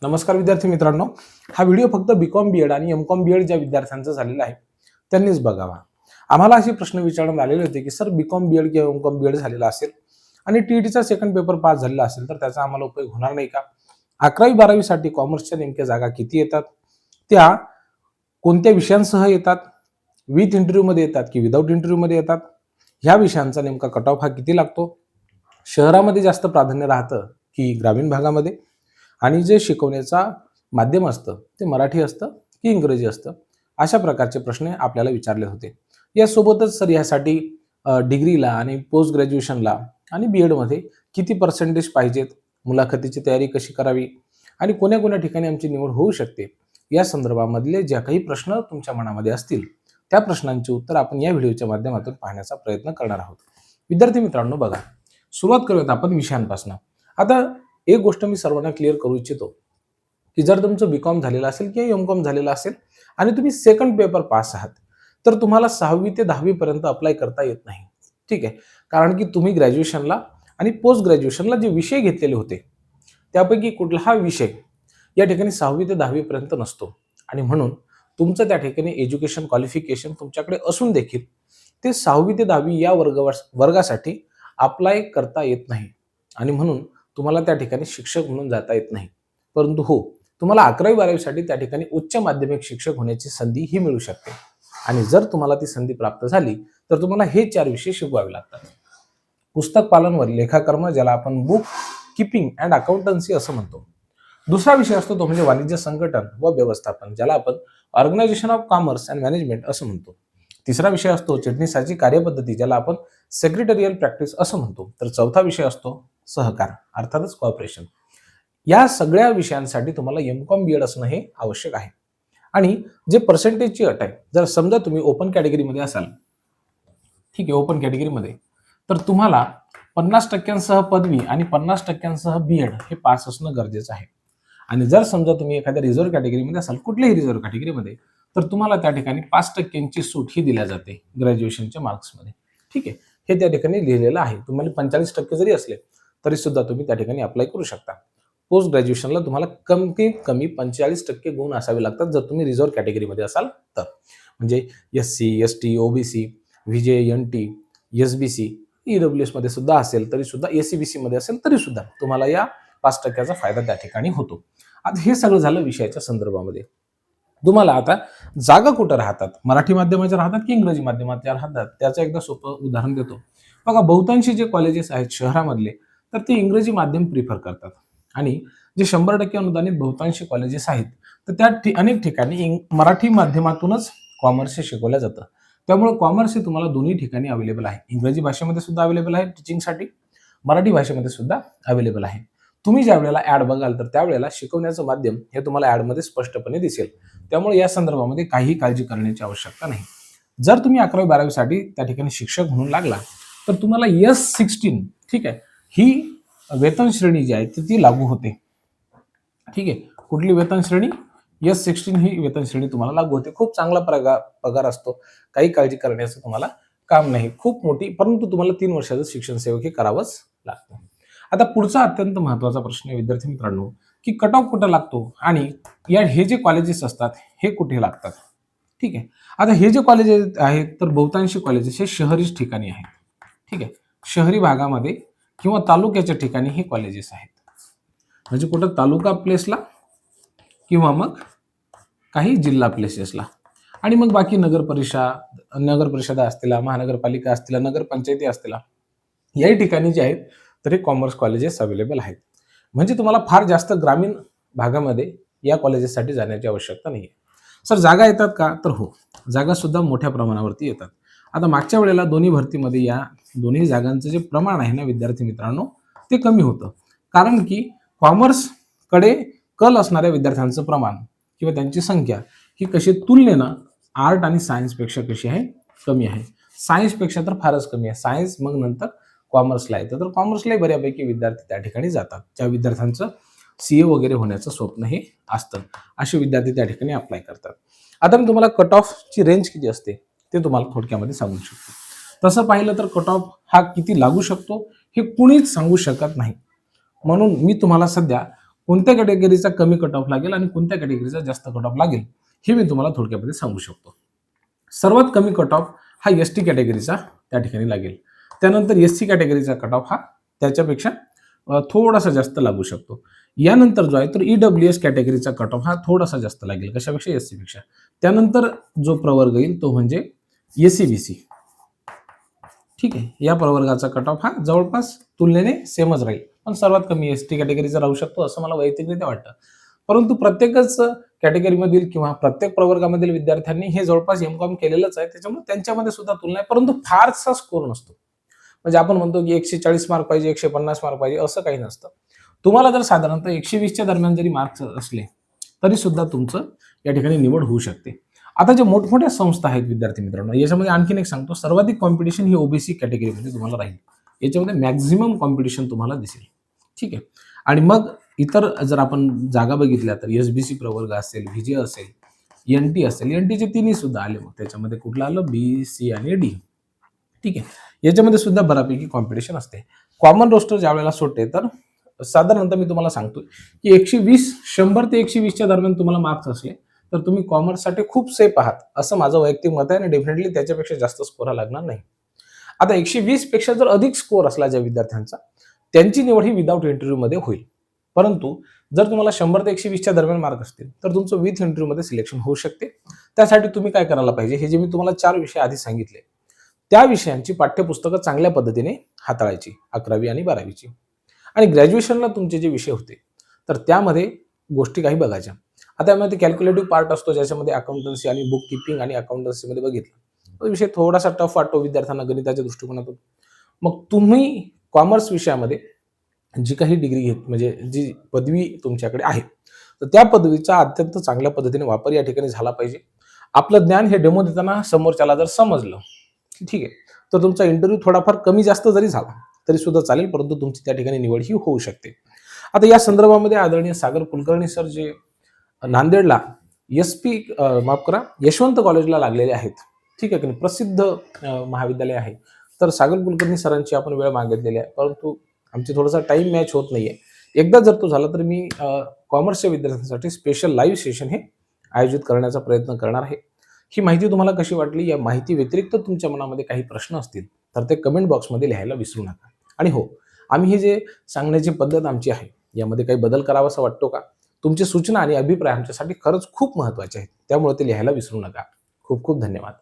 नमस्कार विद्यार्थी मित्रांनो, हा व्हिडिओ फक्त बीकॉम बीएड आणि एमकॉम बीएड ज्या विद्यार्थ्यांचा झालेला आहे त्यांनीच बघावा. आम्हाला असे प्रश्न विचारण्यात आलेले होते की सर बीकॉम बीएड किंवा एमकॉम बीएड झालेला असेल आणि टीईटीचा सेकंड पेपर पास झालेला असेल तर त्याचा आम्हाला उपयोग होणार नाही का? 11वी-12वी साठी कॉमर्सच्या नेमक्या जागा किती येतात? त्या कोणत्या विषयांसह येतात? विथ इंटरव्ह्यू मध्ये येतात की विदाऊट इंटरव्ह्यू मध्ये येतात? ह्या विषयांचा नेमका कट ऑफ हा किती लागतो? शहरामध्ये जास्त प्राधान्य राहतं की ग्रामीण भागामध्ये? आणि जे शिकवण्याचा माध्यम असतं ते मराठी असतं की इंग्रजी असतं? अशा प्रकारचे प्रश्न आपल्याला विचारले होते. यासोबतच सर यासाठी डिग्रीला आणि पोस्ट ग्रॅज्युएशनला आणि बीएडमध्ये किती पर्सेंटेज पाहिजेत, मुलाखतीची तयारी कशी करावी आणि कोण्या कोण्या ठिकाणी आमची निवड होऊ शकते, या संदर्भामधले ज्या काही प्रश्न तुमच्या मनामध्ये असतील त्या प्रश्नांची उत्तर आपण या व्हिडिओच्या माध्यमातून पाहण्याचा प्रयत्न करणार आहोत. विद्यार्थी मित्रांनो, बघा, सुरुवात करूयात आपण विषयांपासून. आता एक गोष्ट मी सर्वांना क्लिअर करू इच्छितो की जर तुमचं बीकॉम झालेलं असेल किंवा एमकॉम झालेलं असेल आणि तुम्ही सेकंड पेपर पास आहात तर तुम्हाला 6वी ते 10वी पर्यंत अप्लाय करता येत नाही. ठीक आहे, कारण की तुम्ही ग्रॅज्युएशनला आणि पोस्ट ग्रॅज्युएशनला जे विषय घेतलेले होते त्यापैकी कुठला विषय या ठिकाणी 6वी ते 10वी पर्यंत नसतो आणि म्हणून तुमचं त्या ठिकाणी एज्युकेशन क्वालिफिकेशन तुमच्याकडे असून देखील ते 6वी ते 10वी या वर्गासाठी अप्लाय करता येत नाही आणि म्हणून तुम्हाला त्या ठिकाणी शिक्षक म्हणून जाता येत नाही. परंतु हो, तुम्हाला 11वी-12वी साठी त्या ठिकाणी उच्च माध्यमिक शिक्षक होण्याची संधी ही मिळू शकते आणि जर तुम्हाला ती संधी प्राप्त झाली तर तुम्हाला हे 4 विषय शिकवावे लागतात. पुस्तक पालन व लेखाकर्म, ज्याला आपण बुक कीपिंग अँड अकाउंटन्सी असं म्हणतो. दुसरा विषय असतो तो म्हणजे वाणिज्य संघटन व व्यवस्थापन, ज्याला आपण organisation of commerce and management असं म्हणतो. तिसरा विषय असतो चिटणीसाची कार्यपद्धती, ज्याला आपण सेक्रेटरियल प्रॅक्टिस असं म्हणतो. तर चौथा विषय असतो सहकार, अर्थातच कॉर्पोरेशन. या सगळ्या विषयांसाठी तुम्हाला एमकॉम बीएड असणं हे आवश्यक आहे. आणि जे पर्सेंटेजची अट आहे, जर समजा तुम्ही ओपन कॅटेगरीमध्ये असाल, ठीक आहे, ओपन कॅटेगरीमध्ये, तर तुम्हाला 50% पदवी आणि 50% बीएड हे पास असणं गरजेचं आहे. आणि जर समजा तुम्ही एखाद्या रिझर्व्ह कॅटेगरीमध्ये असाल, कुठल्याही रिझर्व्ह कॅटेगरीमध्ये, तर तुम्हाला त्या ठिकाणी 5% सूट ही दिल्या जाते ग्रॅज्युएशनच्या मार्क्समध्ये. ठीक आहे, हे त्या ठिकाणी लिहिलेलं आहे. तुम्हाला 45% जरी असले तरी सुद्धा तुम्ही त्या ठिकाणी अप्लाय करू शकता. पोस्ट ग्रॅज्युएशनला तुम्हाला कमीत कमी 45% गुण असावे लागतात जर तुम्ही रिझर्व्ह कॅटेगरीमध्ये असाल तर. म्हणजे SC, ST, OBC, VJ, NT, SBC, EWS मध्ये सुद्धा असेल तरी सुद्धा, एसीबीसी मध्ये असेल तरी सुद्धा तुम्हाला या 5%चा फायदा त्या ठिकाणी होतो. आता हे सगळं झालं विषयाच्या संदर्भामध्ये. तुम्हाला आता जागा कुठं राहतात, मराठी माध्यमाच्या राहतात की इंग्रजी माध्यमाच्या राहतात, त्याचं एकदा सोपं उदाहरण देतो. बघा, बहुतांशी जे कॉलेजेस आहेत शहरामधले तर ते इंग्रजी माध्यम प्रिफर करतात आणि जे 100% अनुदानित बहुतांशी कॉलेजेस आहेत तर त्या अनेक ठिकाणी मराठी माध्यमातूनच कॉमर्स हे शिकवलं जातं. त्यामुळे कॉमर्स हे तुम्हाला दोन्ही ठिकाणी अवेलेबल आहे. इंग्रजी भाषेमध्ये सुद्धा अवेलेबल आहे टीचिंगसाठी, मराठी भाषेमध्ये सुद्धा अवेलेबल आहे. तुम्ही ज्या वेळेला ऍड बघाल तर त्यावेळेला शिकवण्याचं माध्यम हे तुम्हाला ऍडमध्ये स्पष्टपणे दिसेल. त्यामुळे या संदर्भामध्ये काही काळजी करण्याची आवश्यकता नाही. जर तुम्ही 11वी-12वी साठी त्या ठिकाणी शिक्षक म्हणून लागला तर तुम्हाला S16, ठीक आहे, ही वेतन श्रेणी जी आहे ती लागू होते. ठीक आहे, कुठली वेतन श्रेणी? S16 ही वेतन श्रेणी तुम्हाला लागू होते. खूप चांगला पगार असतो, काही काळजी करण्याचं तुम्हाला काम नाही, खूप मोठी, परंतु तुम्हाला 3 वर्षाचं शिक्षण सेवक हे करावंच लागतं. आता पुढचा अत्यंत महत्वाचा प्रश्न आहे विद्यार्थी मित्रांनो, की कट ऑफ कुठं लागतो आणि हे जे कॉलेजेस असतात हे कुठे लागतात. ठीक आहे, आता हे जे कॉलेजेस आहेत तर बहुतांशी कॉलेजेस हे शहरी ठिकाणी आहेत. ठीक आहे, शहरी भागामध्ये किंवा तालुक्याच्या ठिकाणी हे कॉलेजेस आहेत. म्हणजे कुठं तालुका प्लेसला किंवा मग काही जिल्हा प्लेसेसला, आणि मग बाकी नगर परिषदा असतील, महानगरपालिका असतील, नगरपंचायती असतील, याही ठिकाणी जे आहेत तर हे कॉमर्स कॉलेजेस अवेलेबल आहेत. म्हणजे तुम्हाला फार जास्त ग्रामीण भागामध्ये या कॉलेजेससाठी जाण्याची आवश्यकता नाही आहे. सर जागा येतात का? तर हो, जागा सुद्धा मोठ्या प्रमाणावरती येतात. आता मागच्या वेळेला दोन्ही भरतीमध्ये या दोन्ही जागांचं जे प्रमाण आहे ना विद्यार्थी मित्रांनो, ते कमी होतं. कारण की कॉमर्सकडे कल असणाऱ्या विद्यार्थ्यांचं प्रमाण किंवा त्यांची संख्या ही कशी तुलनेनं आर्ट आणि सायन्सपेक्षा कशी आहे? कमी आहे. सायन्सपेक्षा तर फारच कमी आहे. सायन्स मग नंतर कॉमर्सला येतं, तर कॉमर्सलाही बऱ्यापैकी विद्यार्थी त्या ठिकाणी जातात. ज्या विद्यार्थ्यांचं सीए वगैरे होण्याचं स्वप्न हे असतं, असे विद्यार्थी त्या ठिकाणी अप्लाय करतात. आता मी तुम्हाला कट ऑफची रेंज किती असते ते तुम्हाला थोडक्यामध्ये सांगू शकतो. तसं पाहिलं तर कट ऑफ हा किती लागू शकतो हे कुणीच सांगू शकत नाही. म्हणून मी तुम्हाला सध्या कोणत्या कॅटेगरीचा कमी कट ऑफ लागेल आणि कोणत्या कॅटेगरीचा जास्त कट ऑफ लागेल हे मी तुम्हाला थोडक्यामध्ये सांगू शकतो. सर्वात कमी कट ऑफ हा एसटी कॅटेगरीचा त्या ठिकाणी लागेल. त्यानंतर एससी कॅटेगरीचा कट ऑफ हा त्याच्यापेक्षा थोडासा जास्त लागू शकतो. यानंतर जो आहे तर ईडब्ल्यूएस कॅटेगरीचा कट ऑफ हा थोडासा जास्त लागेल. कशापेक्षा? एससी पेक्षा. त्यानंतर जो प्रवर्ग येईल तो म्हणजे एससीबीसी. ठीक आहे, या प्रवर्गाचा कट ऑफ हा जवळपास तुलनेने सेमच राहील, पण सर्वात कमी एसटी कॅटेगरीचा राहू शकतो असं मला वैयक्तिकरित्या वाटतं. परंतु प्रत्येकच कॅटेगरीमधील किंवा प्रत्येक प्रवर्गामधील विद्यार्थ्यांनी हे जवळपास एमकॉम केलेलंच आहे, त्याच्यामुळे त्यांच्यामध्ये सुद्धा तुलना आहे, परंतु फारसा स्कोर नसतो. म्हणजे आपण म्हणतो की 140 मार्क पाहिजे, 150 मार्क पाहिजे, असं काही नसतं. तुम्हाला जर साधारणतः 120च्या दरम्यान जरी मार्क्स असले तरी सुद्धा तुमचं या ठिकाणी निवड होऊ शकते. आता जे मोठमोठ्या संस्था आहेत विद्यार्थी मित्रांनो, याच्यामध्ये आणखीन एक सांगतो, सर्वाधिक कॉम्पिटिशन ही ओबीसी कॅटेगरीमध्ये तुम्हाला राहील. याच्यामध्ये मॅक्झिमम कॉम्पिटिशन तुम्हाला दिसेल. ठीक आहे. आणि मग इतर जर आपण जागा बघितल्या तर एसबीसी प्रवर्ग असेल, व्हीजे असेल, एनटी असेल, एनटीचे तिन्ही सुद्धा आले. मग त्याच्यामध्ये कुठलं आलं? बी, सी आणि डी. ठीक आहे. याच्यामध्ये सुद्धा बऱ्यापैकी कॉम्पिटिशन असते. कॉमन रोस्टर ज्या वेळेला सुटते तर साधारणतः मी तुम्हाला सांगतो की 120, 100 ते 120च्या दरम्यान तुम्हाला मार्क्स असले तर तुम्ही कॉमर्ससाठी खूप सेफ आहात, असं माझं वैयक्तिक मत आहे. आणि डेफिनेटली त्याच्यापेक्षा जास्त स्कोर लागणार नाही. आता 120 पेक्षा जर अधिक स्कोर असला ज्या विद्यार्थ्यांचा, त्यांची निवड ही विदाऊट इंटरव्ह्यूमध्ये होईल. परंतु जर तुम्हाला 100 ते 120च्या दरम्यान मार्क असतील तर तुमचं विथ इंटरव्ह्यूमध्ये सिलेक्शन होऊ शकते. त्यासाठी तुम्ही काय करायला पाहिजे, हे जे मी तुम्हाला 4 विषय आधी सांगितले त्या विषयांची पाठ्यपुस्तकं चांगल्या पद्धतीने हाताळायची, 11वी आणि 12वीची. आणि ग्रॅज्युएशनला तुमचे जे विषय होते तर त्यामध्ये गोष्टी काही बघायच्या. आता यामध्ये कॅल्क्युलेटिव्ह पार्ट असतो, ज्याच्यामध्ये अकाउंटन्सी आणि बुक किपिंग आणि अकाउंटन्सीमध्ये बघितलं तो विषय थोडासा टफ वाटतो विद्यार्थ्यांना गणिताच्या दृष्टिकोनातून. मग तुम्ही कॉमर्स विषयामध्ये जी काही डिग्री घेत, म्हणजे जी पदवी तुमच्याकडे आहे, तर त्या पदवीचा अत्यंत चांगल्या पद्धतीने वापर या ठिकाणी झाला पाहिजे. आपलं ज्ञान हे डेमो देताना समोरच्याला जर समजलं, ठीक आहे, तर तुमचा इंटरव्ह्यू थोडाफार कमी जास्त जरी झाला तरी सुद्धा चालेल, परंतु तुमची त्या ठिकाणी निवड ही होऊ शकते. आता या संदर्भामध्ये आदरणीय सागर कुलकर्णी सर जे नांदेडला माफ करा, यशवंत कॉलेजला लागलेले आहेत, ठीक आहे की नाही, प्रसिद्ध महाविद्यालय आहे. तर सागर कुलकर्णी सरांची आपण वेळ मागितलेली आहे, परंतु आमची थोडासा टाइम मॅच होत नाहीये. एकदा जर तो झाला तर मी कॉमर्सच्या विद्यार्थ्यांसाठी स्पेशल लाईव्ह सेशन हे आयोजित करण्याचा प्रयत्न करणार आहे. ही माहिती तुम्हाला कशी वाटली? या माहिती व्यतिरिक्त तुमच्या मनामध्ये काही प्रश्न असतील तर ते कमेंट बॉक्समध्ये लिहायला विसरू नका. आणि हो, आम्ही हे जे सांगण्याची पद्धत आमची आहे यामध्ये काही बदल करावासा वाटतो का? तुमची सूचना आणि अभिप्राय आमच्यासाठी खरंच खूप महत्त्वाचे आहेत, त्यामुळे ते लिहायला विसरू नका. खूप खूप धन्यवाद.